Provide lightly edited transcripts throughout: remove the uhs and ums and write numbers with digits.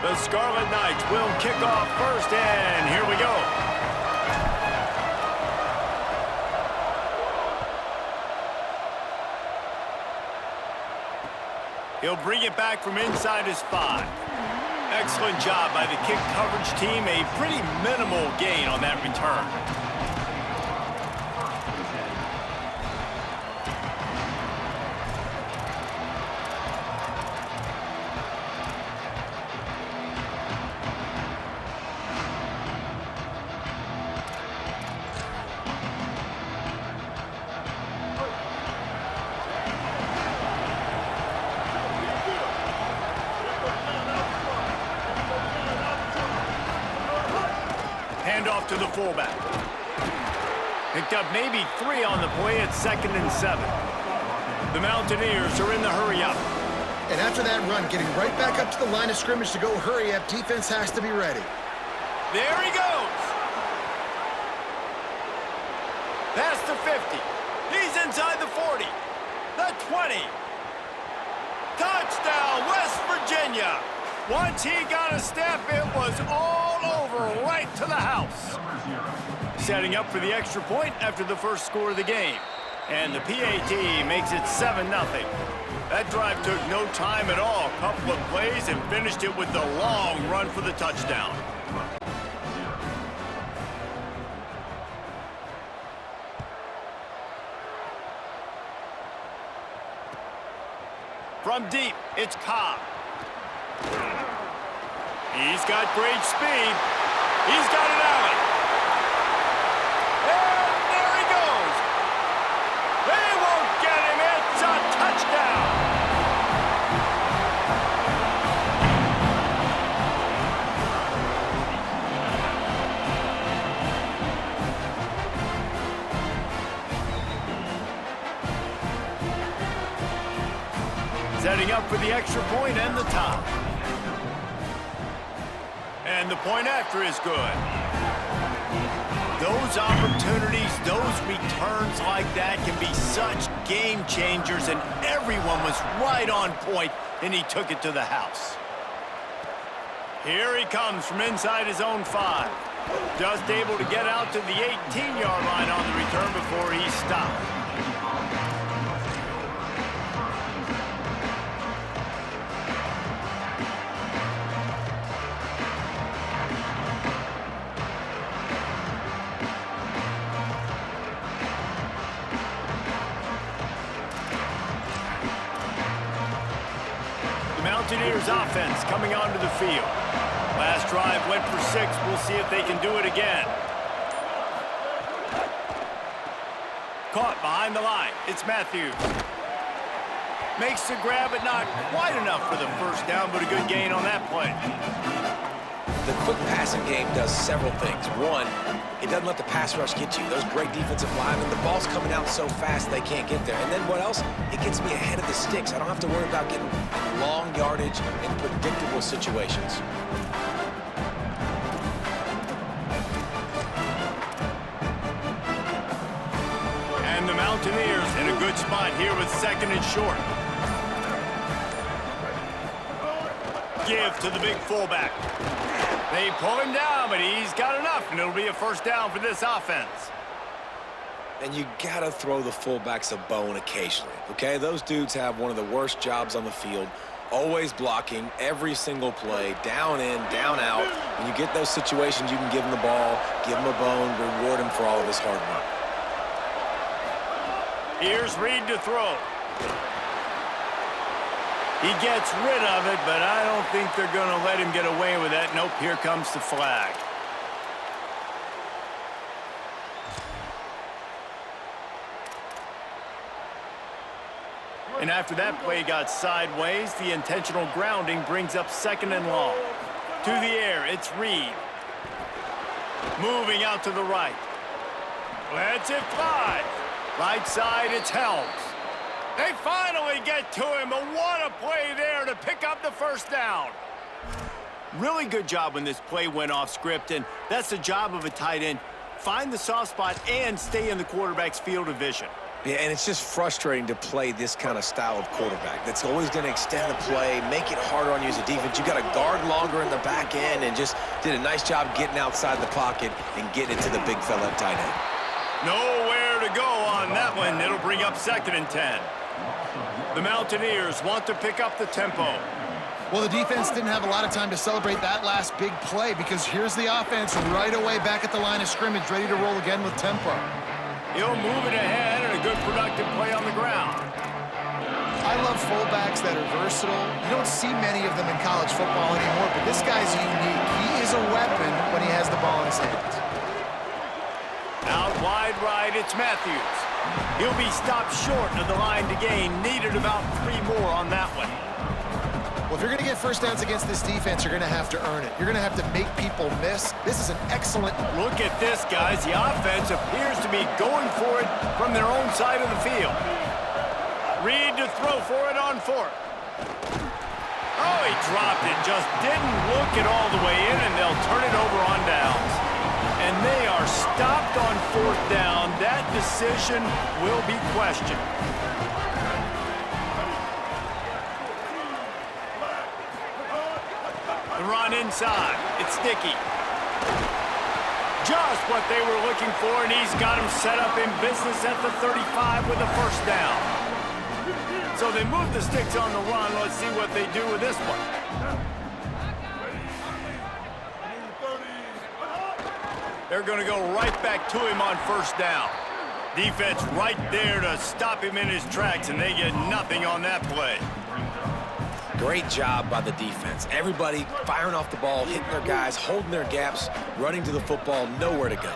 The Scarlet Knights will kick off first, and here we go. He'll bring it back from inside his 5. Excellent job by the kick coverage team. A pretty minimal gain on that return. Handoff to the fullback. Picked up maybe 3 on the play at 2nd and 7. The Mountaineers are in the hurry-up. And after that run, getting right back up to the line of scrimmage to go hurry-up, defense has to be ready. There he goes. Past the 50. He's inside the 40. The 20. Touchdown, West Virginia. Once he got a step, it was all over, right to the house. Setting up for the extra point after the first score of the game. And the PAT makes it 7-0. That drive took no time at all. Couple of plays and finished it with the long run for the touchdown. From deep, it's Cobb. He's got great speed. He's got it out. And there he goes. They won't get him. It's a touchdown. Setting up for the extra point and the top. And the point after is good. Those opportunities, those returns like that can be such game changers, and everyone was right on point, and he took it to the house. Here he comes from inside his own 5. Just able to get out to the 18-yard line on the return before he stopped. Mountaineers offense coming onto the field. Last drive went for 6. We'll see if they can do it again. Caught behind the line. It's Matthews. Makes the grab, but not quite enough for the first down, but a good gain on that play. The quick passing game does several things. One, it doesn't let the pass rush get you. Those great defensive linemen, the ball's coming out so fast they can't get there. And then what else? It gets me ahead of the sticks. I don't have to worry about getting long yardage in predictable situations. And the Mountaineers in a good spot here with 2nd and short. Give to the big fullback. They pull him down, but he's got enough, and it'll be a first down for this offense. And you gotta throw the fullbacks a bone occasionally, okay? Those dudes have one of the worst jobs on the field, always blocking every single play, down in, down out. When you get those situations, you can give them the ball, give them a bone, reward him for all of his hard work. Here's Reed to throw. He gets rid of it, but I don't think they're going to let him get away with that. Nope, here comes the flag. And after that play got sideways, the intentional grounding brings up 2nd and long. To the air, it's Reed. Moving out to the right. Lets it fly. Right side, it's Helms. They finally get to him, but what a play there to pick up the first down. Really good job when this play went off script, and that's the job of a tight end. Find the soft spot and stay in the quarterback's field of vision. Yeah, and it's just frustrating to play this kind of style of quarterback. That's always going to extend the play, make it harder on you as a defense. You got to guard longer in the back end, and just did a nice job getting outside the pocket and getting it to the big fella at tight end. Nowhere to go on that one. It'll bring up 2nd and 10. The Mountaineers want to pick up the tempo. Well, the defense didn't have a lot of time to celebrate that last big play because here's the offense right away back at the line of scrimmage, ready to roll again with tempo. He'll move it ahead and a good productive play on the ground. I love fullbacks that are versatile. You don't see many of them in college football anymore, but this guy's unique. He is a weapon when he has the ball in his hands. Out wide right, it's Matthews. He'll be stopped short of the line to gain. Needed about 3 more on that one. Well, if you're going to get first downs against this defense, you're going to have to earn it. You're going to have to make people miss. This is an excellent... Look at this, guys. The offense appears to be going for it from their own side of the field. Reed to throw for it on 4th. Oh, he dropped it. Just didn't look it all the way in, and they'll turn it over on downs. And they are stopped on 4th down. That decision will be questioned. The run inside. It's Dickey. Just what they were looking for, and he's got him set up in business at the 35 with a 1st down. So they move the sticks on the run. Let's see what they do with this one. They're going to go right back to him on 1st down. Defense right there to stop him in his tracks, and they get nothing on that play. Great job by the defense. Everybody firing off the ball, hitting their guys, holding their gaps, running to the football, nowhere to go.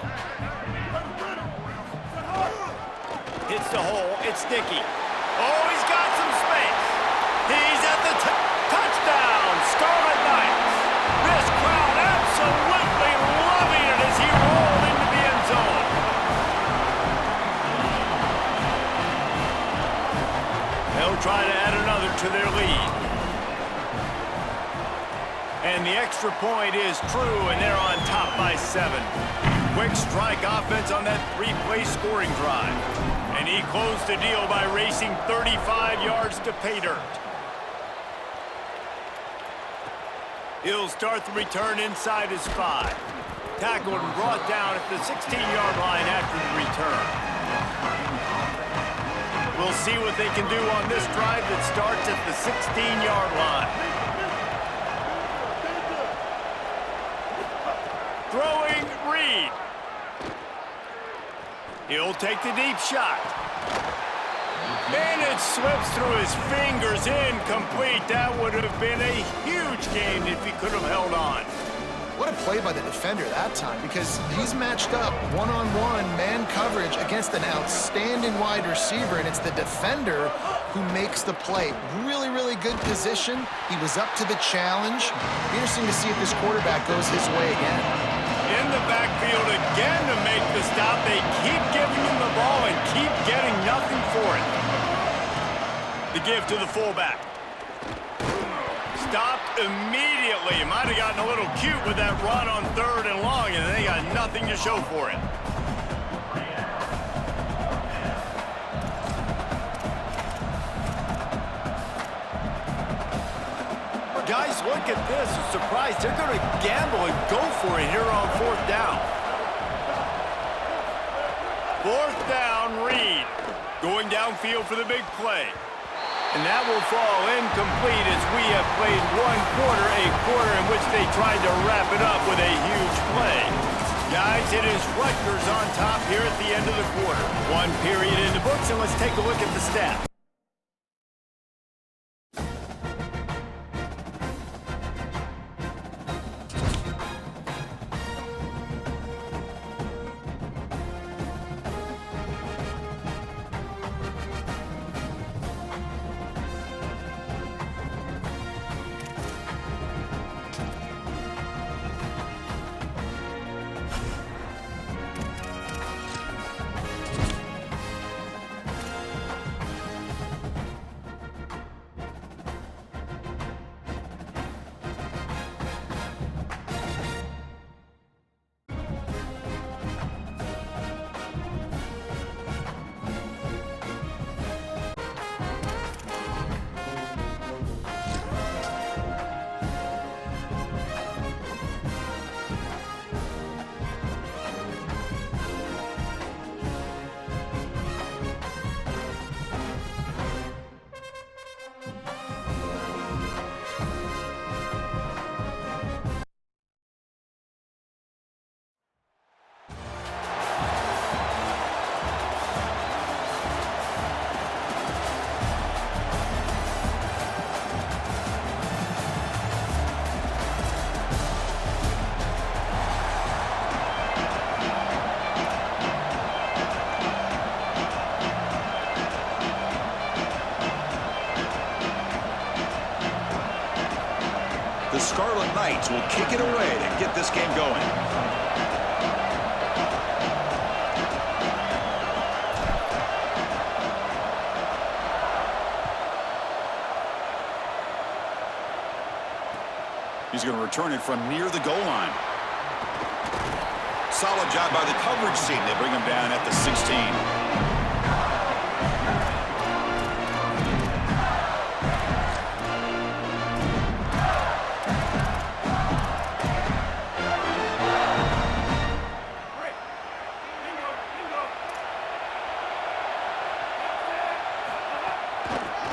Hits the hole. It's Dickey. Oh, he's got some space. He's at the touchdown. Scarlet Knights. This crowd absolutely loving it as he rolled into the end zone. They'll try to add another to their lead. And the extra point is true, and they're on top by 7. Quick strike offense on that 3-play scoring drive. And he closed the deal by racing 35 yards to pay dirt. He'll start the return inside his 5. Tackled and brought down at the 16-yard line after the return. We'll see what they can do on this drive that starts at the 16-yard line. Throwing Reed. He'll take the deep shot. And it slips through his fingers, incomplete. That would have been a huge gain if he could have held on. What a play by the defender that time, because he's matched up one-on-one man coverage against an outstanding wide receiver, and it's the defender who makes the play. Really, really good position. He was up to the challenge. Be interesting to see if this quarterback goes his way again. In the backfield again to make the stop. They keep giving him the ball and keep getting nothing for it. The give to the fullback. Stopped immediately. Might have gotten a little cute with that run on 3rd and long, and they got nothing to show for it. Guys, look at this. I'm surprised. They're going to gamble and go for it here on 4th down. 4th down, Reed. Going downfield for the big play. And that will fall incomplete as we have played 1 quarter, a quarter in which they tried to wrap it up with a huge play. Guys, it is Rutgers on top here at the end of the quarter. 1 period in the books, and let's take a look at the stats. The Scarlet Knights will kick it away to get this game going. He's going to return it from near the goal line. Solid job by the coverage team. They bring him down at the 16.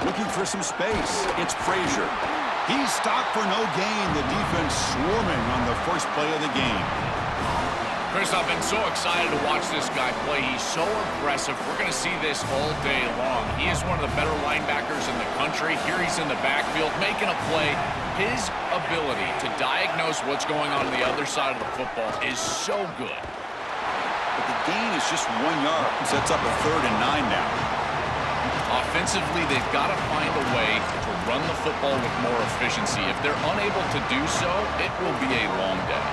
Looking for some space. It's Frazier. He's stopped for no gain. The defense swarming on the first play of the game. Chris, I've been so excited to watch this guy play. He's so aggressive. We're going to see this all day long. He is one of the better linebackers in the country. Here he's in the backfield making a play. His ability to diagnose what's going on the other side of the football is so good. But the gain is just 1 yard. Sets up a 3rd and 9 now. Offensively, they've got to find a way to run the football with more efficiency. If they're unable to do so, it will be a long day.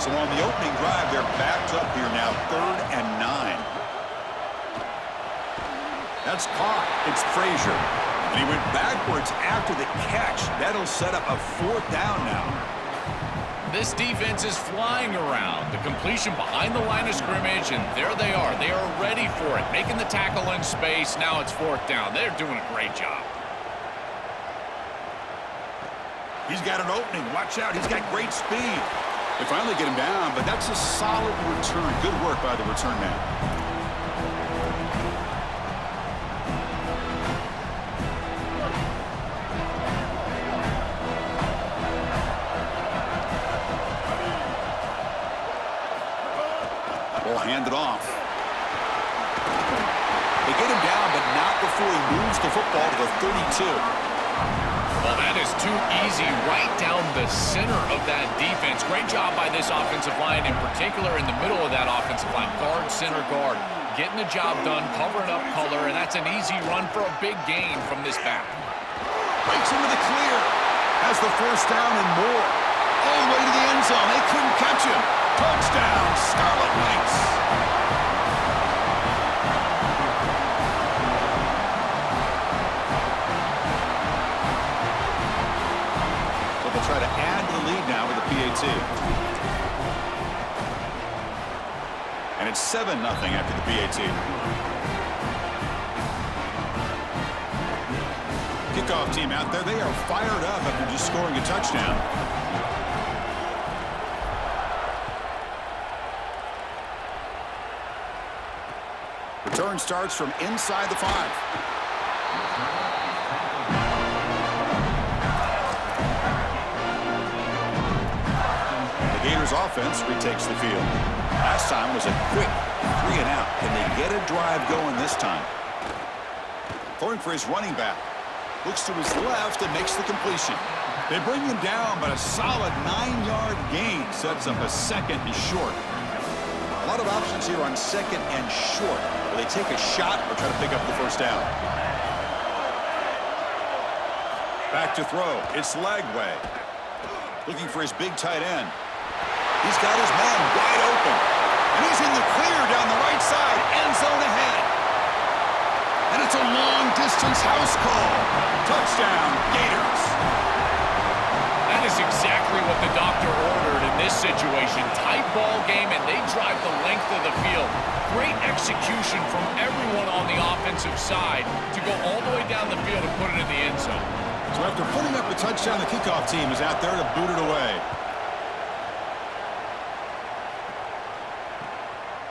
So on the opening drive, they're backed up here now, 3rd and 9. That's caught. It's Frazier. And he went backwards after the catch. That'll set up a 4th down now. This defense is flying around. The completion behind the line of scrimmage, and there they are. They are ready for it, making the tackle in space. Now it's 4th down. They're doing a great job. He's got an opening. Watch out. He's got great speed. They finally get him down, but that's a solid return. Good work by the return man. Ball handed off. They get him down, but not before he moves the football to the 32. Well, that is too easy right down the center of that defense. Great job by this offensive line, in particular in the middle of that offensive line. Guard, center, guard. Getting the job done, covering up color, and that's an easy run for a big gain from this back. Breaks into the clear. Has the 1st down and more. All the way to the end zone. They couldn't catch him. Touchdown, Scarlet Knights. So they'll try to add to the lead now with a PAT. And it's 7-0 after the PAT. Kickoff team out there. They are fired up after just scoring a touchdown. Return starts from inside the 5. The Gators offense retakes the field. Last time was a quick 3 and out. Can they get a drive going this time? Throwing for his running back. Looks to his left and makes the completion. They bring him down, but a solid 9-yard gain sets up a 2nd and short. A lot of options here on 2nd and short. Will they take a shot or try to pick up the 1st down? Back to throw. It's Lagway. Looking for his big tight end. He's got his man wide open. And he's in the clear down the right side. End zone ahead. And it's a long-distance house call. Touchdown, Gators. That is exactly what the doctor ordered in this situation. Tight ball game, and they drive the length of the field. Great execution from everyone on the offensive side to go all the way down the field and put it in the end zone. So after putting up the touchdown, the kickoff team is out there to boot it away.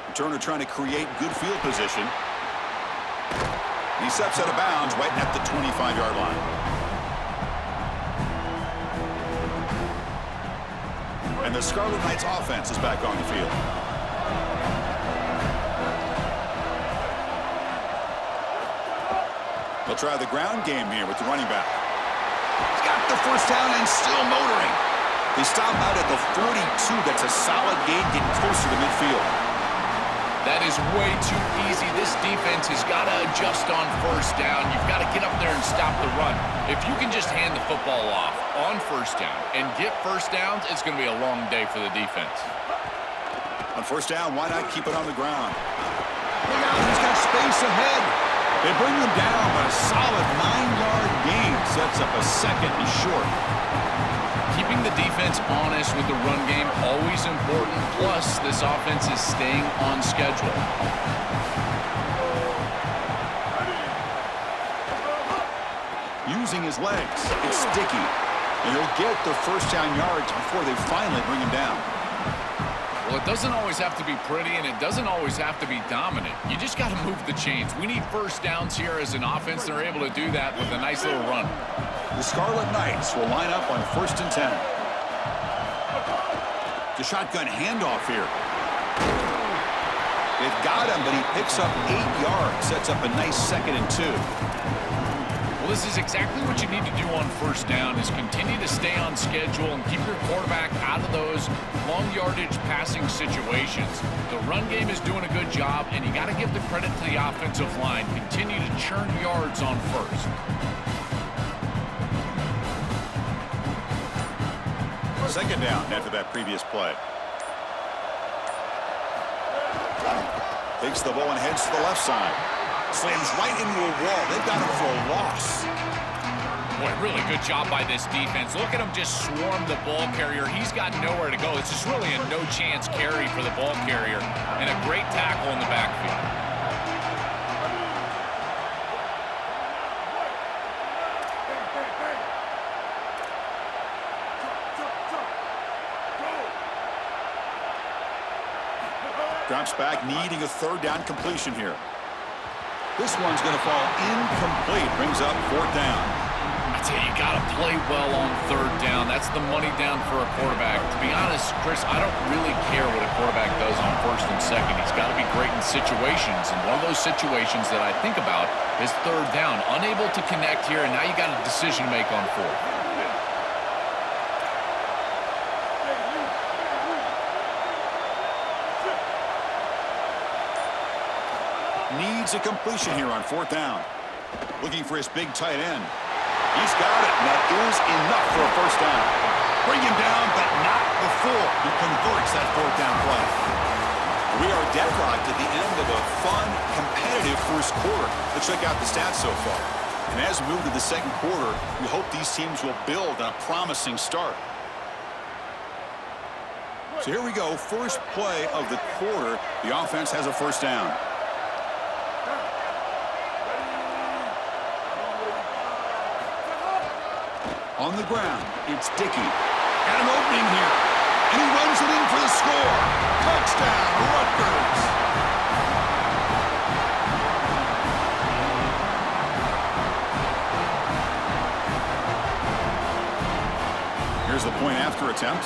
Returner trying to create good field position. He steps out of bounds right at the 25-yard line. And the Scarlet Knights offense is back on the field. They'll try the ground game here with the running back. He's got the 1st down and still motoring. They stop out at the 42. That's a solid gain, getting closer to midfield. That is way too easy. This defense has got to adjust on first down. You've got to get up there and stop the run. If you can just hand the football off on first down and get first downs, it's going to be a long day for the defense. On first down, why not keep it on the ground? Look out, he's got space ahead. They bring him down, but a solid 9-yard gain sets up a second and short. Keeping the defense honest with the run game, always important. Plus, this offense is staying on schedule. Using his legs, it's sticky. And he'll get the first down yards before they finally bring him down. Well, it doesn't always have to be pretty, and it doesn't always have to be dominant. You just got to move the chains. We need first downs here as an offense. They're able to do that with a nice little run. The Scarlet Knights will line up on 1st and 10. The shotgun handoff here. They've got him, but he picks up 8 yards. Sets up a nice 2nd and 2. Well, this is exactly what you need to do on first down is continue to stay on schedule and keep your quarterback out of those long yardage passing situations. The run game is doing a good job, and you got to give the credit to the offensive line. Continue to churn yards on first. Second down after that previous play. Takes the ball and heads to the left side. Slams right into a wall. They've got him for a loss. Boy, really good job by this defense. Look at him just swarm the ball carrier. He's got nowhere to go. It's just really a no-chance carry for the ball carrier and a great tackle in the backfield. Drops back, needing a 3rd down completion here. This one's going to fall incomplete. Brings up 4th down. I tell you, you got to play well on 3rd down. That's the money down for a quarterback. To be honest, Chris, I don't really care what a quarterback does on 1st and 2nd. He's got to be great in situations, and one of those situations that I think about is 3rd down. Unable to connect here, and now you got a decision to make on 4th. Needs a completion here on 4th down. Looking for his big tight end. He's got it, and that is enough for a 1st down. Bring him down, but not before he converts that 4th down play. We are deadlocked at the end of a fun, competitive first quarter. Let's check out the stats so far. And as we move to the 2nd quarter, we hope these teams will build on a promising start. So here we go, first play of the quarter. The offense has a 1st down. On the ground, it's Dickey. Got an opening here. And he runs it in for the score. Touchdown, Rutgers. Here's the point after attempt.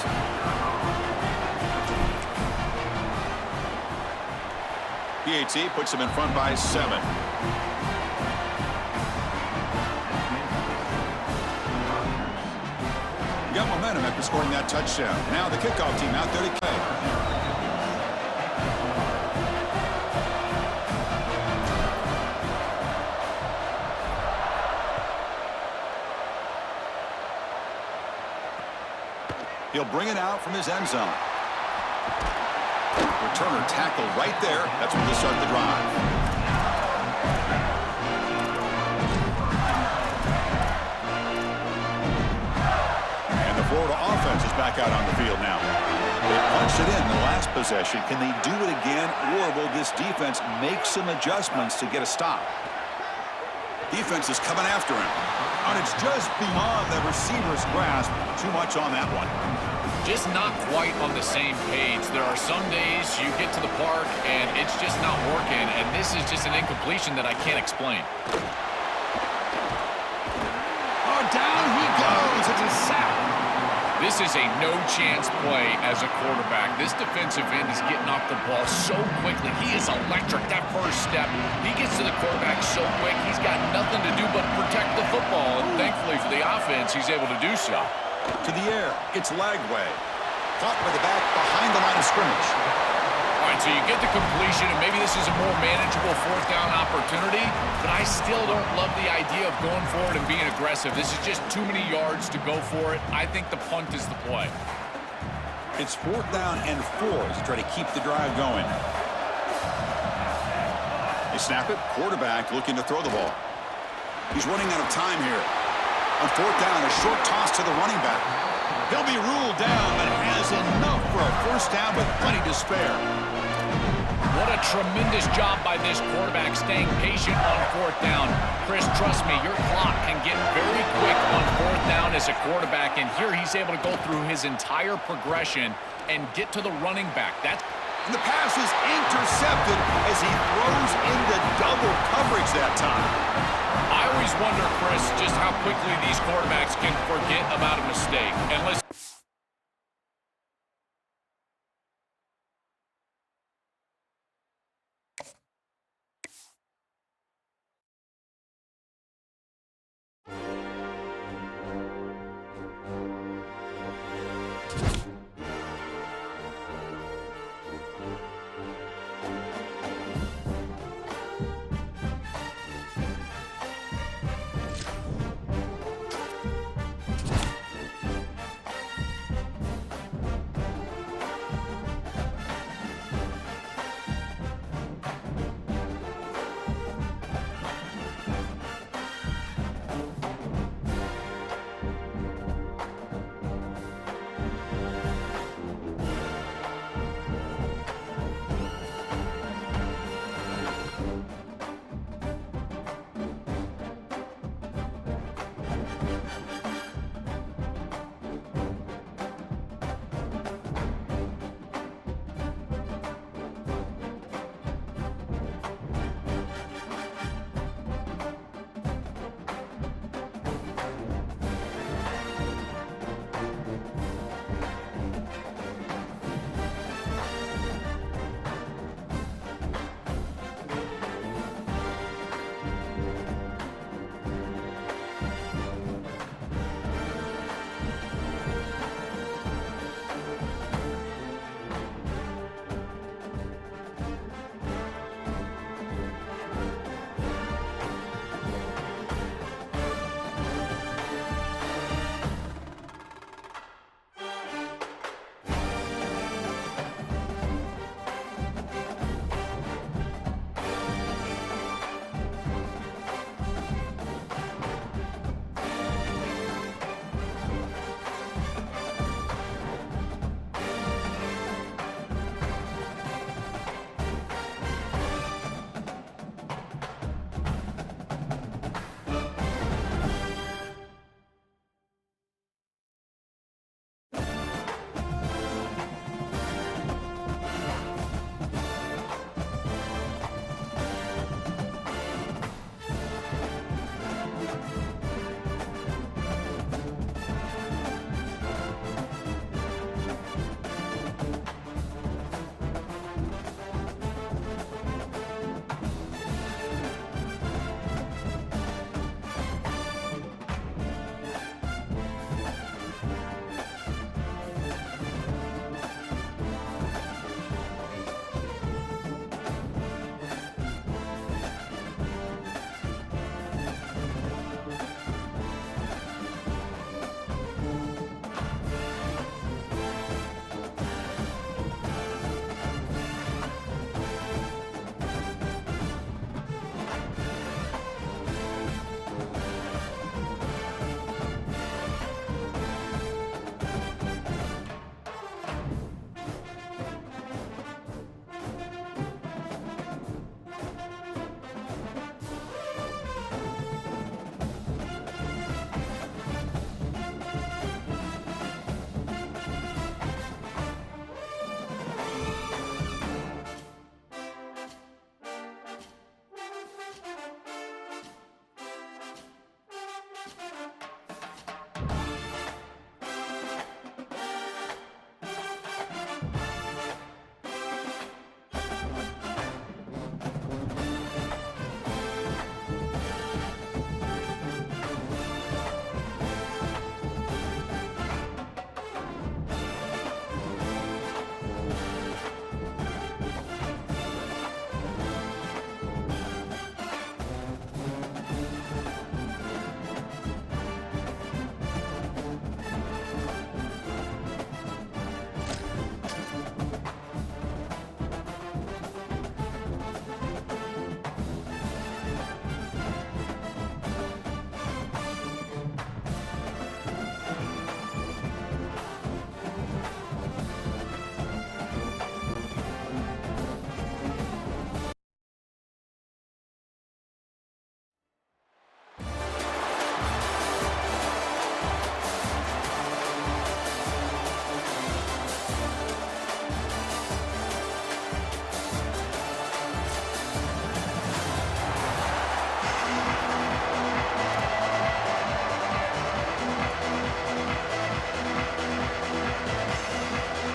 PAT puts him in front by 7. Got momentum after scoring that touchdown. Now the kickoff team out there to play. He'll bring it out from his end zone. Returner tackled right there. That's when they start the drive. Florida offense is back out on the field now. They punched it in the last possession. Can they do it again, or will this defense make some adjustments to get a stop? Defense is coming after him. And it's just beyond the receiver's grasp. Too much on that one. Just not quite on the same page. There are some days you get to the park and it's just not working, and this is just an incompletion that I can't explain. Oh, down he goes. It's a sack. This is a no-chance play as a quarterback. This defensive end is getting off the ball so quickly. He is electric. That first step, he gets to the quarterback so quick, he's got nothing to do but protect the football. And thankfully for the offense, he's able to do so. To the air, it's Lagway. Caught by the back behind the line of scrimmage. All right, so you get the completion, and maybe this is a more manageable fourth down opportunity, but I still don't love the idea of going for it and being aggressive. This is just too many yards to go for it. I think the punt is the play. It's 4th down and 4 as they try to keep the drive going. They snap it. Quarterback looking to throw the ball. He's running out of time here. On 4th down, a short toss to the running back. He'll be ruled down, but has enough for a first down with plenty to spare. What a tremendous job by this quarterback staying patient on 4th down. Chris, trust me, your clock can get very quick on 4th down as a quarterback, and here he's able to go through his entire progression and get to the running back. And the pass is intercepted as he throws into double coverage that time. I always wonder, Chris, just how quickly these quarterbacks can forget about a mistake. And listen,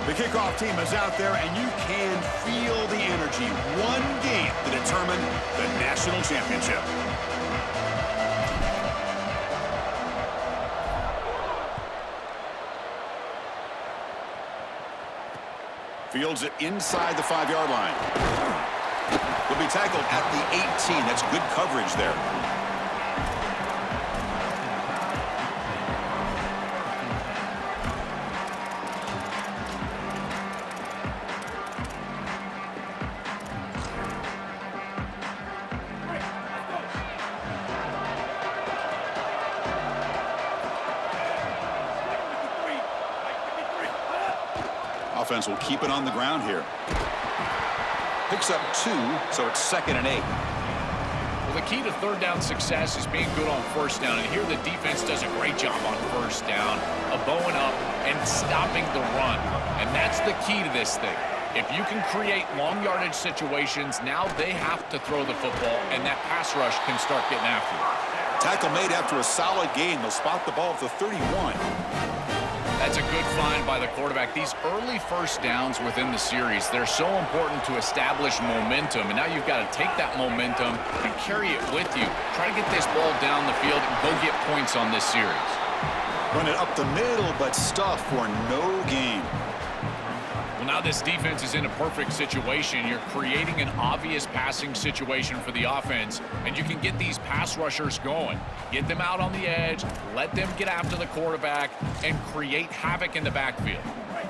The kickoff team is out there, and you can feel the energy. One game to determine the national championship. Fields it inside the 5-yard line. Will be tackled at the 18. That's good coverage there. Offense will keep it on the ground here. Picks up 2, so it's 2nd and 8. Well, the key to third down success is being good on first down, and here the defense does a great job on first down, bowing up and stopping the run. And that's the key to this thing. If you can create long yardage situations, now they have to throw the football, and that pass rush can start getting after it. Tackle made after a solid gain. They'll spot the ball at the 31. That's a good find by the quarterback. These early first downs within the series, they're so important to establish momentum. And now you've got to take that momentum and carry it with you. Try to get this ball down the field and go get points on this series. Run it up the middle, but stuff for no gain. Well, now this defense is in a perfect situation. You're creating an obvious passing situation for the offense, and you can get these pass rushers going. Get them out on the edge, let them get after the quarterback, and create havoc in the backfield.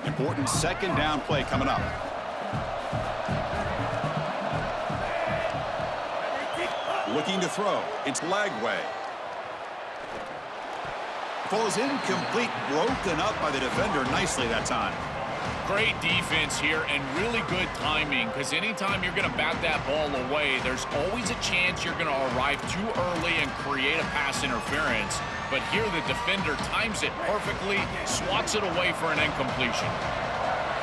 Important 2nd down play coming up. Looking to throw. It's Lagway. Falls incomplete, broken up by the defender nicely that time. Great defense here and really good timing, because anytime you're going to bat that ball away, there's always a chance you're going to arrive too early and create a pass interference. But here the defender times it perfectly, swats it away for an incompletion.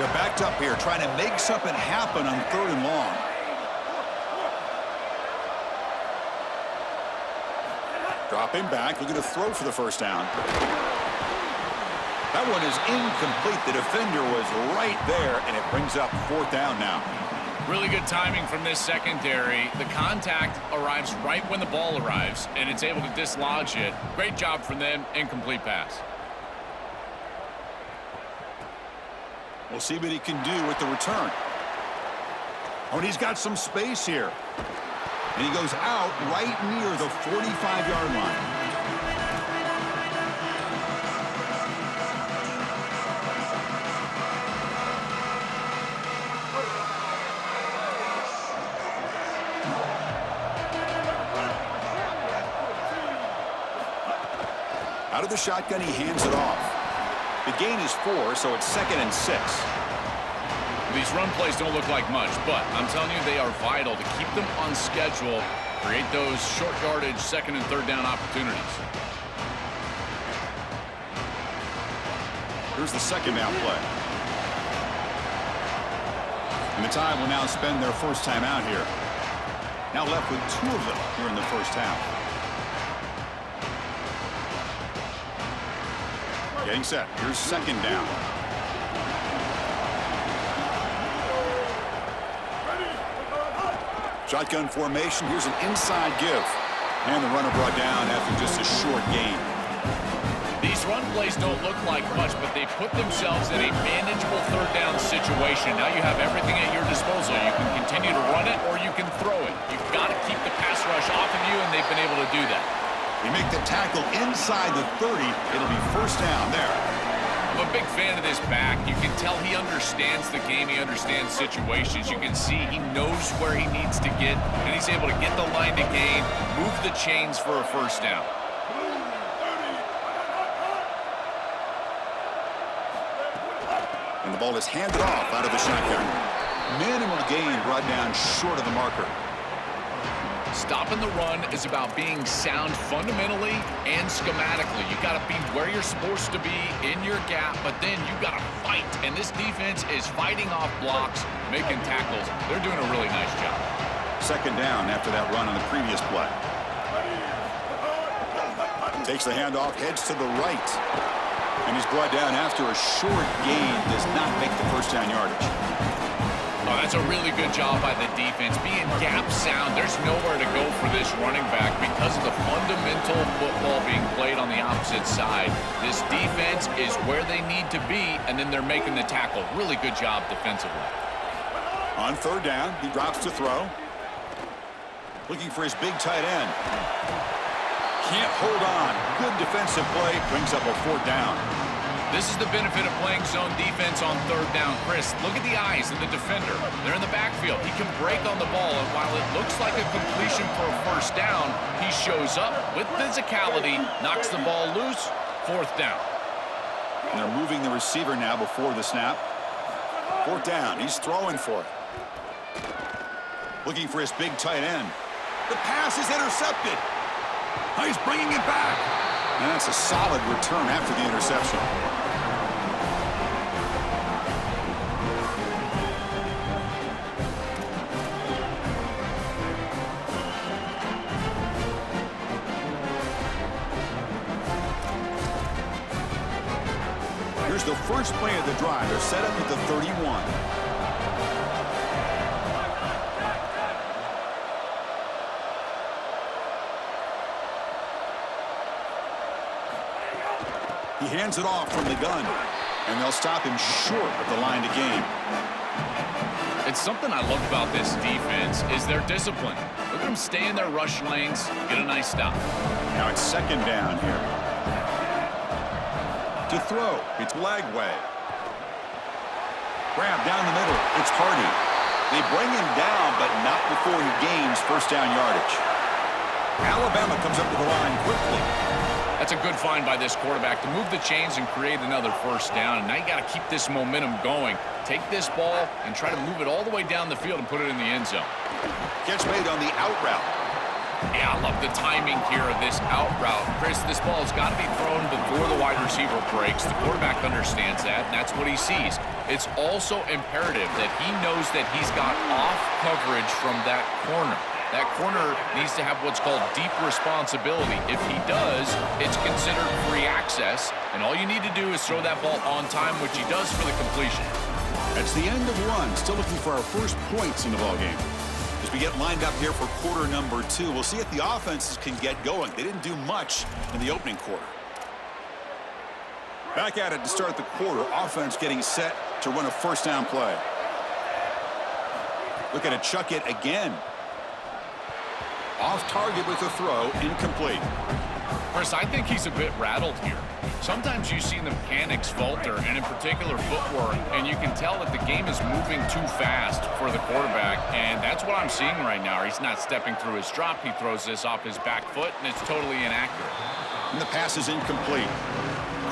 They're backed up here trying to make something happen on 3rd and long. Dropping back, looking to throw for the first down. That one is incomplete. The defender was right there, and it brings up 4th down now. Really good timing from this secondary. The contact arrives right when the ball arrives, and it's able to dislodge it. Great job from them. Incomplete pass. We'll see what he can do with the return. Oh, and he's got some space here. And he goes out right near the 45-yard line. Out of the shotgun, he hands it off. The gain is 4, so it's 2nd and 6. These run plays don't look like much, but I'm telling you, they are vital to keep them on schedule, create those short yardage 2nd and 3rd down opportunities. Here's the 2nd down play. And the Tide will now spend their first time out here. Now left with 2 of them here in the first half. Getting set. Here's 2nd down. Shotgun formation. Here's an inside give. And the runner brought down after just a short gain. These run plays don't look like much, but they put themselves in a manageable 3rd down situation. Now you have everything at your disposal. You can continue to run it or you can throw it. You've got to keep the pass rush off of you, and they've been able to do that. You make the tackle inside the 30. It'll be 1st down there. I'm a big fan of this back. You can tell he understands the game. He understands situations. You can see he knows where he needs to get, and he's able to get the line to gain, move the chains for a 1st down. And the ball is handed off out of the shotgun. Minimal gain brought down short of the marker. Stopping the run is about being sound fundamentally and schematically. You got to be where you're supposed to be in your gap, but then you got to fight. And this defense is fighting off blocks, making tackles. They're doing a really nice job. 2nd down after that run on the previous play. Takes the handoff, heads to the right. And he's brought down after a short gain. Does not make the first down yardage. Oh, that's a really good job by the defense. Being gap sound, there's nowhere to go for this running back because of the fundamental football being played on the opposite side. This defense is where they need to be, and then they're making the tackle. Really good job defensively. On third down, he drops to throw. Looking for his big tight end. Can't hold on. Good defensive play. Brings up a fourth down. This is the benefit of playing zone defense on third down. Chris, look at the eyes of the defender. They're in the backfield. He can break on the ball, and while it looks like a completion for a first down, he shows up with physicality, knocks the ball loose, fourth down. And they're moving the receiver now before the snap. Fourth down. He's throwing for it. Looking for his big tight end. The pass is intercepted. He's bringing it back. And that's a solid return after the interception. Here's the first play of the drive. They're set up at the 31. He hands it off from the gun, and they'll stop him short of the line to gain. It's something I love about this defense is their discipline. Look at them stay in their rush lanes, get a nice stop. Now it's second down here. To throw, it's Lagway. Grab down the middle, it's Hardy. They bring him down, but not before he gains first down yardage. Alabama comes up to the line quickly. That's a good find by this quarterback to move the chains and create another first down. And now you got to keep this momentum going. Take this ball and try to move it all the way down the field and put it in the end zone. Catch made on the out route. Yeah, I love the timing here of this out route. Chris, this ball has got to be thrown before the wide receiver breaks. The quarterback understands that, and that's what he sees. It's also imperative that he knows that he's got off coverage from that corner. That corner needs to have what's called deep responsibility. If he does, it's considered free access, and all you need to do is throw that ball on time, which he does for the completion. That's the end of one. Still looking for our first points in the ballgame. As we get lined up here for quarter number 2, we'll see if the offenses can get going. They didn't do much in the opening quarter. Back at it to start the quarter. Offense getting set to run a first down play. Looking to chuck it again. Off target with a throw, incomplete. Chris, I think he's a bit rattled here. Sometimes you see the mechanics falter, and in particular footwork, and you can tell that the game is moving too fast for the quarterback, and that's what I'm seeing right now. He's not stepping through his drop. He throws this off his back foot, and it's totally inaccurate. And the pass is incomplete.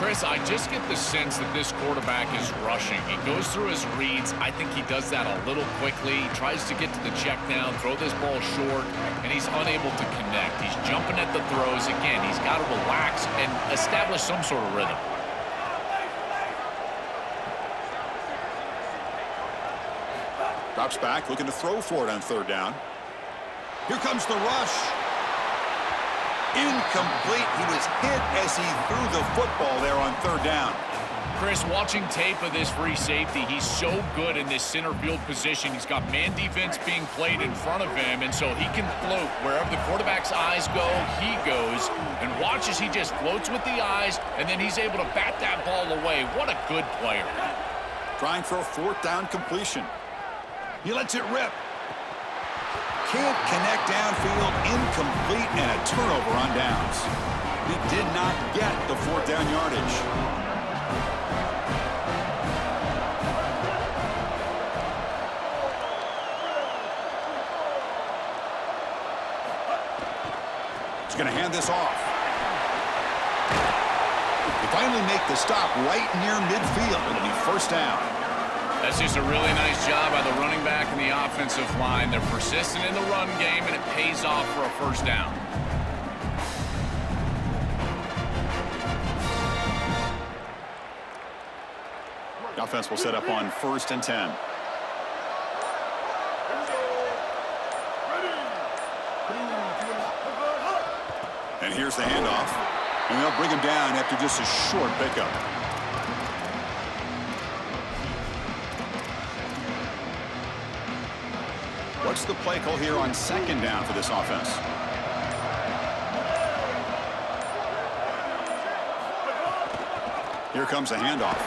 Chris, I just get the sense that this quarterback is rushing. He goes through his reads. I think he does that a little quickly. He tries to get to the check down, throw this ball short, and he's unable to connect. He's jumping at the throws. Again, he's got to relax and establish some sort of rhythm. Drops back, looking to throw for it on third down. Here comes the rush. Incomplete. He was hit as he threw the football there on third down. Chris, watching tape of this free safety, he's so good in this center field position. He's got man defense being played in front of him, and so he can float. Wherever the quarterback's eyes go, he goes. And watch as he just floats with the eyes, and then he's able to bat that ball away. What a good player. Trying for a fourth down completion. He lets it rip. Can't connect downfield, incomplete, and a turnover on downs. He did not get the fourth down yardage. He's going to hand this off. They finally make the stop right near midfield. It'll be first down. That's just a really nice job by the running back and the offensive line. They're persistent in the run game, and it pays off for a first down. The offense will set up on 1st and 10. And here's the handoff. And they'll bring him down after just a short pickup. What's the play call here on second down for this offense? Here comes a handoff.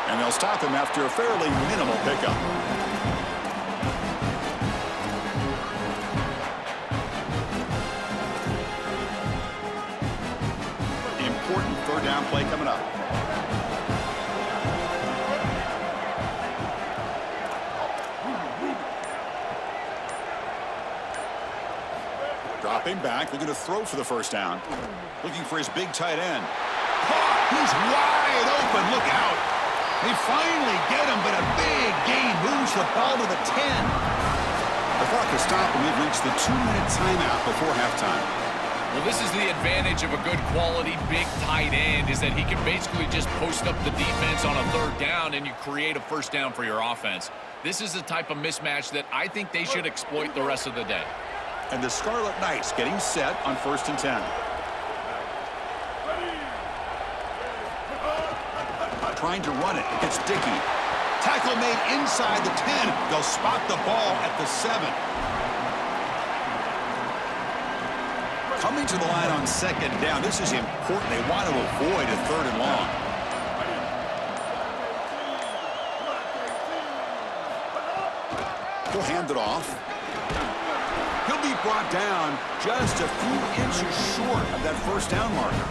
And they'll stop him after a fairly minimal pickup. Important third down play coming up. Dropping back, looking to throw for the first down. Looking for his big tight end. He's wide open. Look out. They finally get him, but a big gain moves the ball to the 10. The clock has stopped, and we've reached the 2-minute timeout before halftime. Well, this is the advantage of a good quality big tight end, is that he can basically just post up the defense on a third down, and you create a first down for your offense. This is the type of mismatch that I think they should exploit the rest of the day. And the Scarlet Knights getting set on 1st and 10. Trying to run it. It's Dickey. Tackle made inside the 10. They'll spot the ball at the 7. Coming to the line on second down. This is important. They want to avoid a third and long. He'll hand it off. He'll be brought down just a few inches short of that first down marker.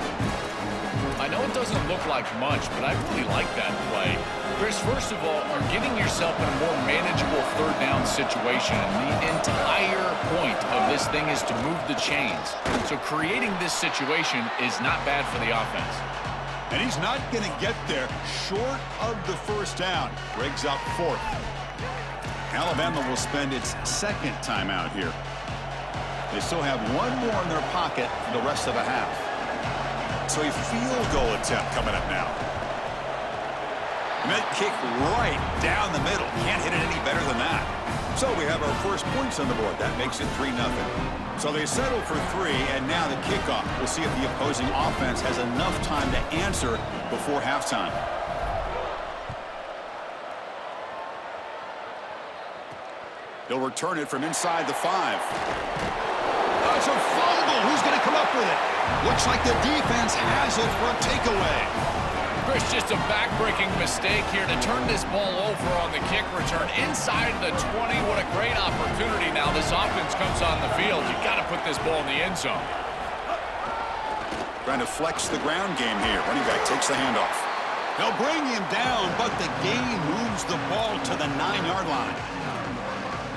I know it doesn't look like much, but I really like that play. Chris, first of all, you're getting yourself in a more manageable third down situation. The entire point of this thing is to move the chains. So creating this situation is not bad for the offense. And he's not going to get there short of the first down. Briggs up 4th. Alabama will spend its second timeout here. They still have one more in their pocket for the rest of the half. So a field goal attempt coming up now. And that kick right down the middle. Can't hit it any better than that. So we have our first points on the board. That makes it 3-0. So they settle for 3, and now the kickoff. We'll see if the opposing offense has enough time to answer before halftime. They'll return it from inside the 5. It's a fumble. Who's going to come up with it? Looks like the defense has it for a takeaway. Chris, just a back-breaking mistake here to turn this ball over on the kick return inside the 20. What a great opportunity now. This offense comes on the field. You got to put this ball in the end zone. Trying to flex the ground game here. Running back takes the handoff. They'll bring him down, but the gain moves the ball to the 9-yard line.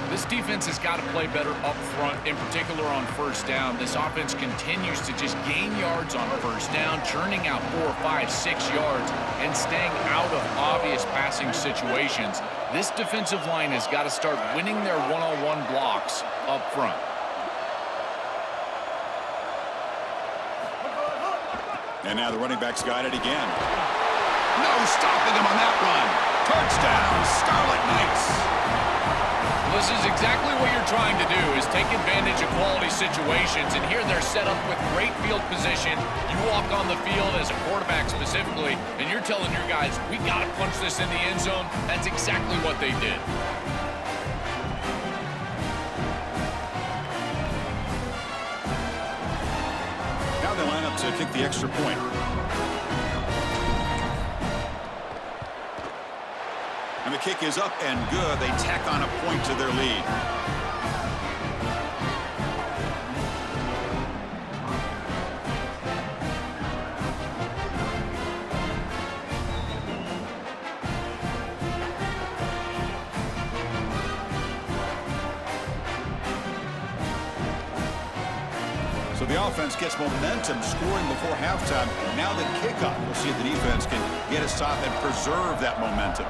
This defense has got to play better up front, in particular on first down. This offense continues to just gain yards on first down, churning out 4, 5, 6 yards, and staying out of obvious passing situations. This defensive line has got to start winning their one-on-one blocks up front. And now the running back's got it again. No stopping him on that run. Touchdown, Scarlet Knights. This is exactly what you're trying to do, is take advantage of quality situations. And here they're set up with great field position. You walk on the field as a quarterback specifically, and you're telling your guys, we got to punch this in the end zone. That's exactly what they did. Now they line up to kick the extra point. And the kick is up and good. They tack on a point to their lead. So the offense gets momentum, scoring before halftime. Now the kickoff. We'll see if the defense can get a stop and preserve that momentum.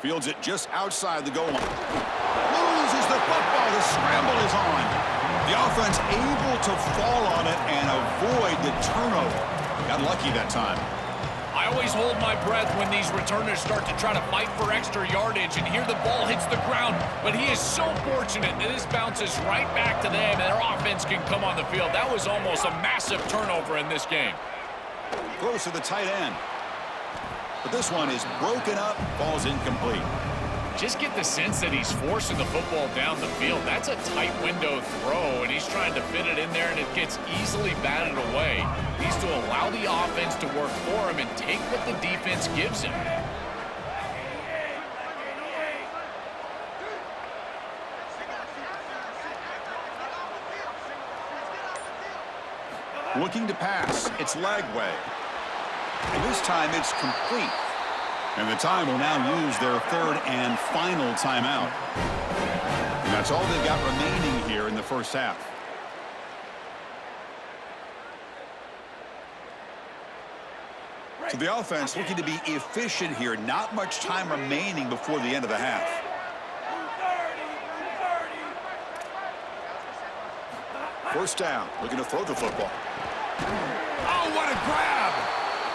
Fields it just outside the goal line. Loses the football. The scramble is on. The offense able to fall on it and avoid the turnover. Got lucky that time. I always hold my breath when these returners start to try to fight for extra yardage, and here the ball hits the ground. But he is so fortunate that this bounces right back to them, and their offense can come on the field. That was almost a massive turnover in this game. Throws to the tight end. But this one is broken up, falls incomplete. Just get the sense that he's forcing the football down the field. That's a tight window throw, and he's trying to fit it in there, and it gets easily batted away. He needs to allow the offense to work for him and take what the defense gives him. Looking to pass. It's Lagway. And this time it's complete. And the time will now use their third and final timeout. And that's all they've got remaining here in the first half. So the offense looking to be efficient here. Not much time remaining before the end of the half. First down, looking to throw the football. Oh, what a grab!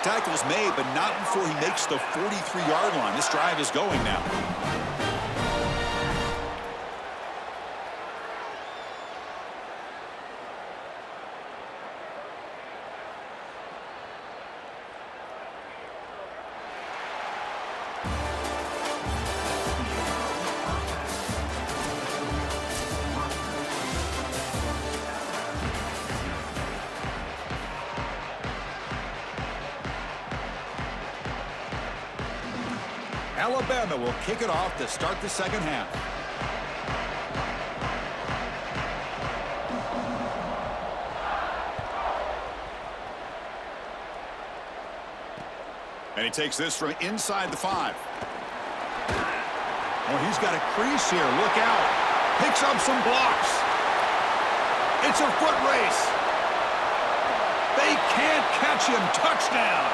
Tackle's made, but not before he makes the 43-yard line. This drive is going now. Alabama will kick it off to start the second half. And he takes this from inside the 5. Oh, he's got a crease here. Look out. Picks up some blocks. It's a foot race. They can't catch him. Touchdown.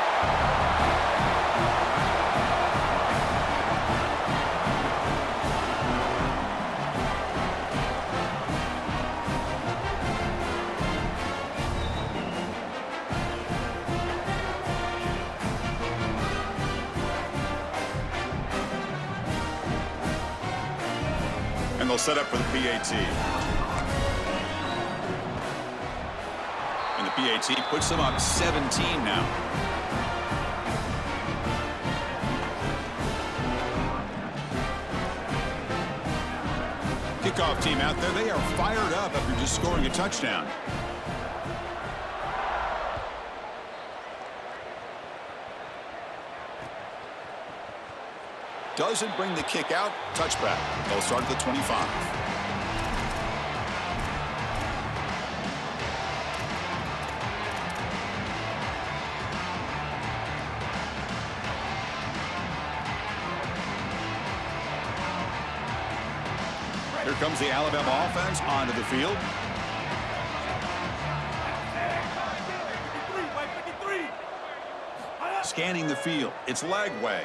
And they'll set up for the PAT. And the PAT puts them up 17 now. Kickoff team out there. They are fired up after just scoring a touchdown. Doesn't bring the kick out. Touchback. They'll start at the 25. Here comes the Alabama offense onto the field. Scanning the field. It's Lagway.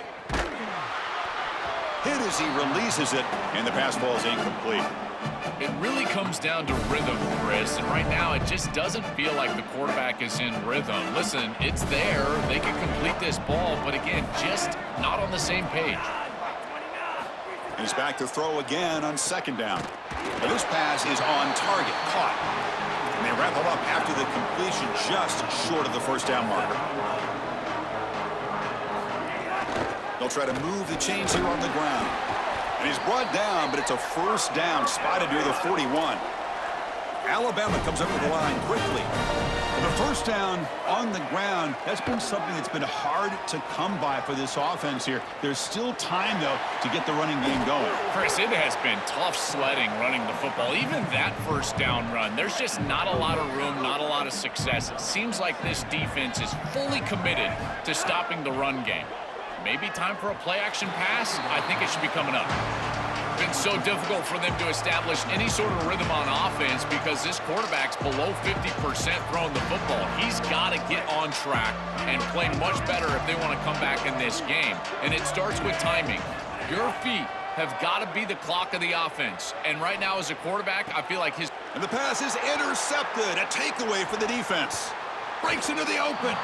Hit as he releases it, and the pass ball is incomplete. It really comes down to rhythm, Chris, and right now it just doesn't feel like the quarterback is in rhythm. Listen, it's there. They can complete this ball, but again, just not on the same page. He's back to throw again on second down. But this pass is on target, caught. And they wrap him up after the completion just short of the first down marker. They'll try to move the chains here on the ground. And he's brought down, but it's a first down spotted near the 41. Alabama comes up with the line quickly. The first down on the ground, that's been something that's been hard to come by for this offense here. There's still time, though, to get the running game going. Chris, it has been tough sledding running the football. Even that first down run, there's just not a lot of room, not a lot of success. It seems like this defense is fully committed to stopping the run game. Maybe time for a play-action pass? I think it should be coming up. Been so difficult for them to establish any sort of rhythm on offense because this quarterback's below 50% throwing the football. He's got to get on track and play much better if they want to come back in this game. And it starts with timing. Your feet have got to be the clock of the offense. And right now, as a quarterback, I feel like his... And the pass is intercepted. A takeaway for the defense. breaks into the open.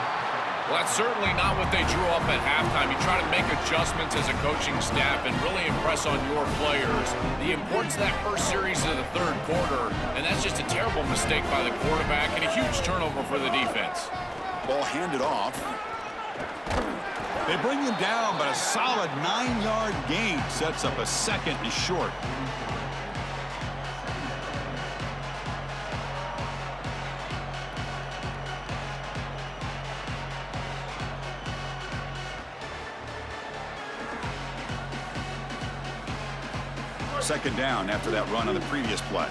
Well, that's certainly not what they drew up at halftime. You try to make adjustments as a coaching staff and really impress on your players. The importance of that first series of the third quarter, and that's just a terrible mistake by the quarterback and a huge turnover for the defense. Ball handed off. They bring him down, but a solid 9-yard gain sets up a second and short. Second down after that run on the previous play.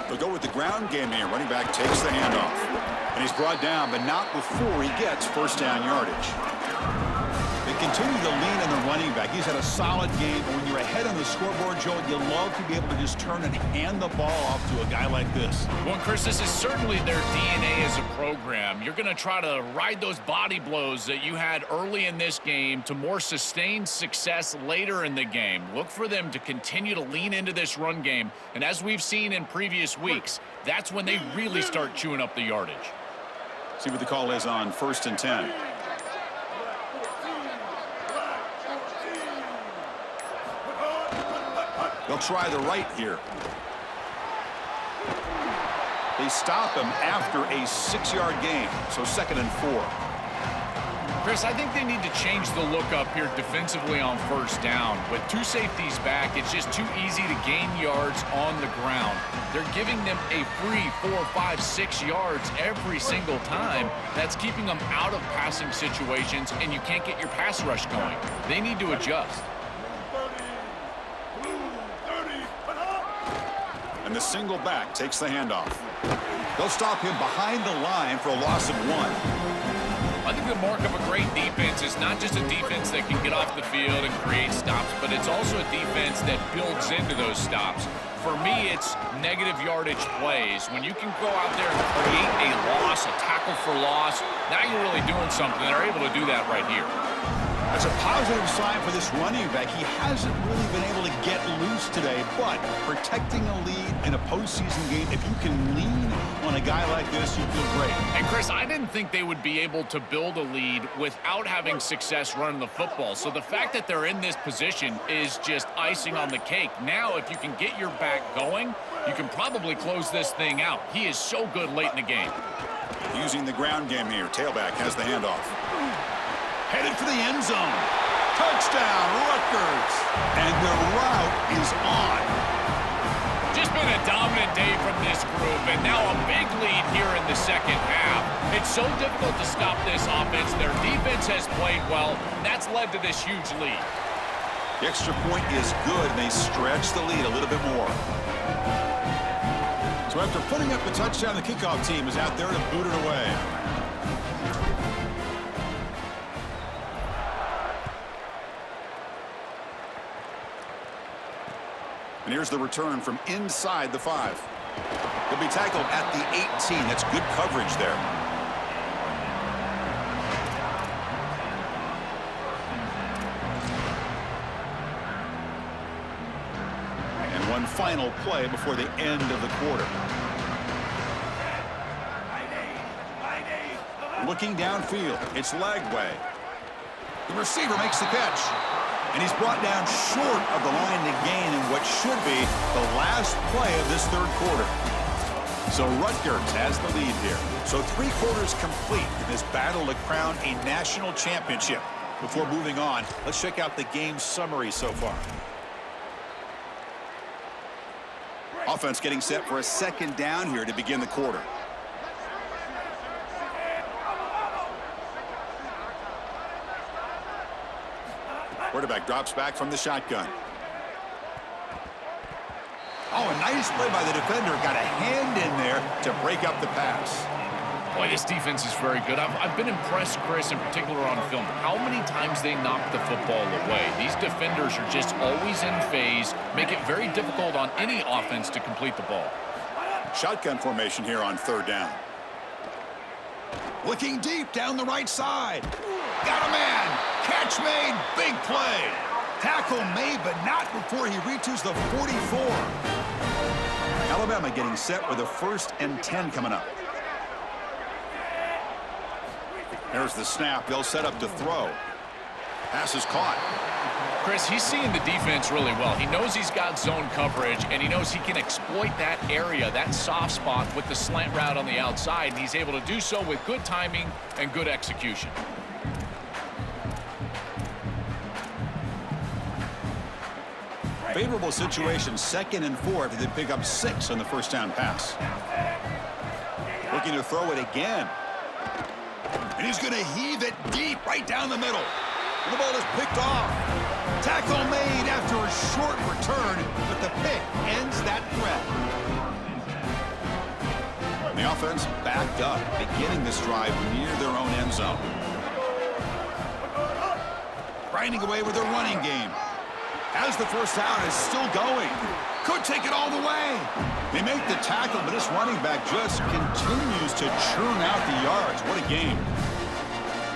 They'll go with the ground game here. Running back takes the handoff. And he's brought down, but not before he gets first down yardage. They continue to lean on the running back. He's had a solid game. But when you're ahead on the scoreboard, Joe, you love to be able to just turn and hand the ball off to a guy like this. Well, Chris, this is certainly their DNA as a program. You're going to try to ride those body blows that you had early in this game to more sustained success later in the game. Look for them to continue to lean into this run game. And as we've seen in previous weeks, that's when they really start chewing up the yardage. See what the call is on 1st and 10. They'll try the right here. They stop him after a 6-yard gain, so 2nd and 4. Chris, I think they need to change the look up here defensively on first down. With two safeties back, it's just too easy to gain yards on the ground. They're giving them a free 4, 5, 6 yards every single time. That's keeping them out of passing situations, and you can't get your pass rush going. They need to adjust. And the single back takes the handoff. They'll stop him behind the line for a loss of 1. I think the mark of a great defense is not just a defense that can get off the field and create stops, but it's also a defense that builds into those stops. For me, it's negative yardage plays. When you can go out there and create a loss, a tackle for loss, now you're really doing something. They're able to do that right here. That's a positive sign for this running back. He hasn't really been able to get loose today, but protecting a lead in a postseason game, if you can lean on a guy like this, you feel great. And Chris, I didn't think they would be able to build a lead without having success running the football. So the fact that they're in this position is just icing on the cake. Now, if you can get your back going, you can probably close this thing out. He is so good late in the game. Using the ground game here. Tailback has the handoff. Headed for the end zone. Touchdown, Rutgers. And the route is on. Just been a dominant day from this group, and now a big lead here in the second half. It's so difficult to stop this offense. Their defense has played well, and that's led to this huge lead. The extra point is good, and they stretch the lead a little bit more. So after putting up a touchdown, the kickoff team is out there to boot it away. And here's the return from inside the 5. He'll be tackled at the 18. That's good coverage there. And one final play before the end of the quarter. Looking downfield, it's Lagway. The receiver makes the catch. And he's brought down short of the line to gain in what should be the last play of this third quarter. So Rutgers has the lead here. So 3 quarters complete in this battle to crown a national championship. Before moving on, let's check out the game summary so far. Offense getting set for a second down here to begin the quarter. Quarterback drops back from the shotgun. Oh, a nice play by the defender. Got a hand in there to break up the pass. Boy, this defense is very good. I've been impressed, Chris, in particular on film, how many times they knock the football away. These defenders are just always in phase, make it very difficult on any offense to complete the ball. Shotgun formation here on 3rd down. Looking deep down the right side. Got a man. Catch made. Big play. Tackle made, but not before he reaches the 44. Alabama getting set with a 1st and 10 coming up. There's the snap. They'll set up to throw. Pass is caught. Chris, he's seeing the defense really well. He knows he's got zone coverage, and he knows he can exploit that area, that soft spot, with the slant route on the outside, and he's able to do so with good timing and good execution. Favorable situation, 2nd and 4 after they pick up 6 on the first down pass. Looking to throw it again. And he's going to heave it deep right down the middle. And the ball is picked off. Tackle made after a short return, but the pick ends that threat. The offense backed up, beginning this drive near their own end zone. Grinding away with their running game. As the first down is still going. Could take it all the way. They make the tackle, but this running back just continues to churn out the yards. What a game.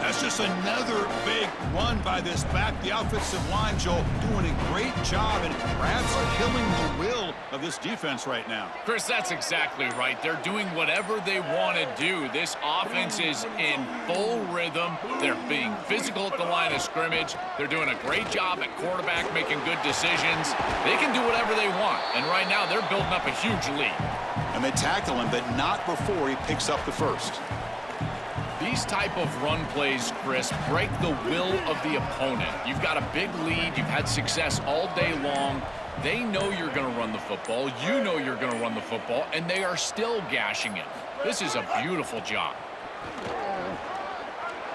That's just another big run by this back. The offensive line, Joel, doing a great job and perhaps killing the will of this defense right now. Chris, that's exactly right. They're doing whatever they want to do. This offense is in full rhythm. They're being physical at the line of scrimmage. They're doing a great job at quarterback, making good decisions. They can do whatever they want, and right now they're building up a huge lead. And they tackle him, but not before he picks up the first. These type of run plays, Chris, break the will of the opponent. You've got a big lead. You've had success all day long. They know you're going to run the football. You know you're going to run the football, and they are still gashing it. This is a beautiful job.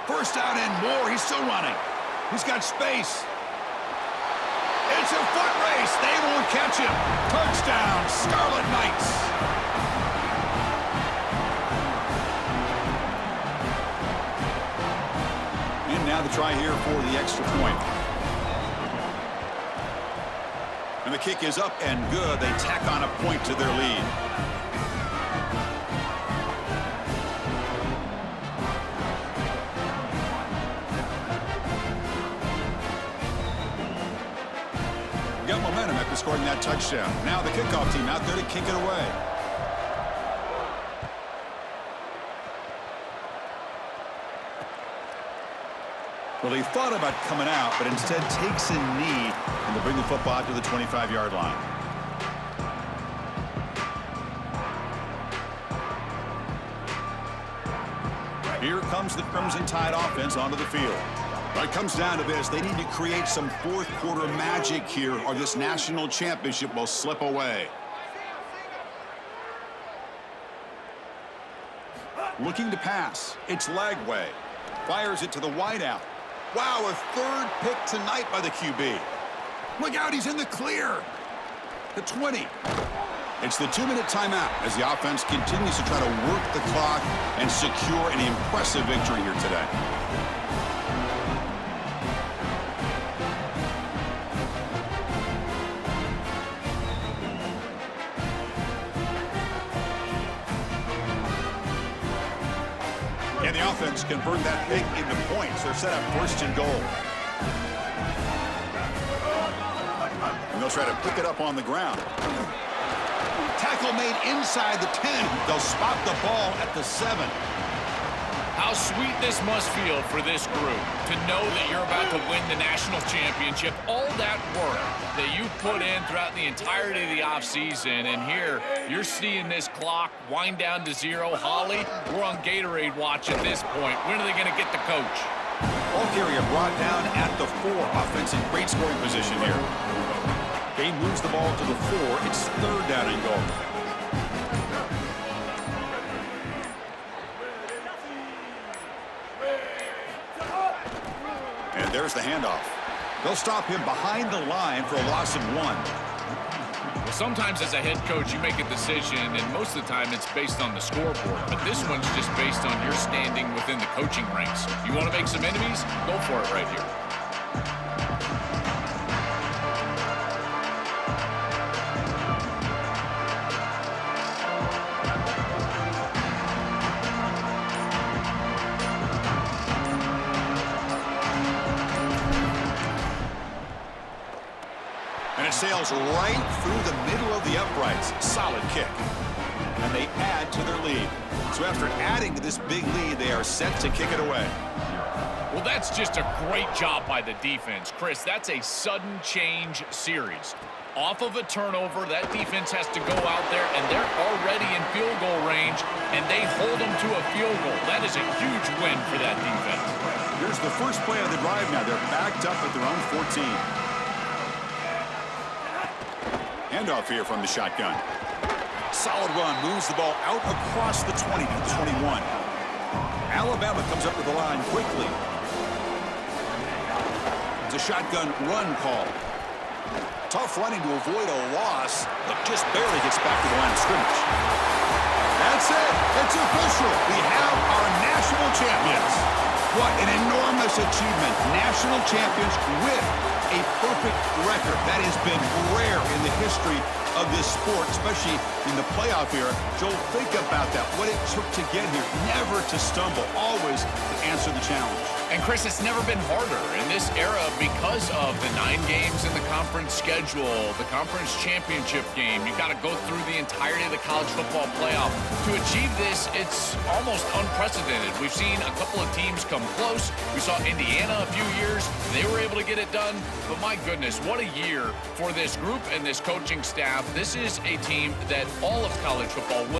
First down and more. He's still running. He's got space. It's a foot race. They won't catch him. Touchdown, Scarlet Knights. Now the try here for the extra point. And the kick is up and good. They tack on a point to their lead. Got momentum after scoring that touchdown. Now the kickoff team out there to kick it away. Well, he thought about coming out, but instead takes a knee, and they bring the football to the 25-yard line. Here comes the Crimson Tide offense onto the field. Well, it comes down to this. They need to create some fourth-quarter magic here, or this national championship will slip away. Looking to pass. It's Lagway. Fires it to the wideout. Wow, a 3rd pick tonight by the QB. Look out, he's in the clear. The 20. It's the 2-minute timeout as the offense continues to try to work the clock and secure an impressive victory here today. And the offense convert that pick into points. They're set up 1st and goal. And they'll try to pick it up on the ground. Tackle made inside the 10. They'll spot the ball at the 7. How sweet this must feel for this group to know that you're about to win the national championship. All that work that you put in throughout the entirety of the offseason, and here you're seeing this clock wind down to 0. Holly, we're on Gatorade watch at this point. When are they going to get the coach? Ball carrier brought down at the 4. Offense in great scoring position here. Game moves the ball to the 4. It's 3rd down and goal. And there's the handoff. They'll stop him behind the line for a loss of 1. Well, sometimes as a head coach, you make a decision, and most of the time it's based on the scoreboard. But this one's just based on your standing within the coaching ranks. You want to make some enemies? Go for it right here. And it sails right through the middle of the uprights. Solid kick. And they add to their lead. So after adding to this big lead, they are set to kick it away. Well, that's just a great job by the defense. Chris, that's a sudden change series. Off of a turnover, that defense has to go out there, and they're already in field goal range, and they hold them to a field goal. That is a huge win for that defense. Here's the first play of the drive now. They're backed up at their own 14. Handoff here from the shotgun. Solid run, moves the ball out across the 20 to the 21. Alabama comes up with the line quickly. It's a shotgun run call. Tough running to avoid a loss, but just barely gets back to the line of scrimmage. That's it. It's official. We have our national champions. What an enormous achievement. National champions with a perfect record. That has been rare in the history of this sport, especially in the playoff era. Joel, think about that. What it took to get here. Never to stumble. Always to answer the challenge. And, Chris, it's never been harder in this era because of the 9 games in the conference schedule, the conference championship game. You've got to go through the entirety of the college football playoff. To achieve this, it's almost unprecedented. We've seen a couple of teams come close. We saw Indiana a few years. They were able to get it done. But, my goodness, what a year for this group and this coaching staff. This is a team that all of college football will.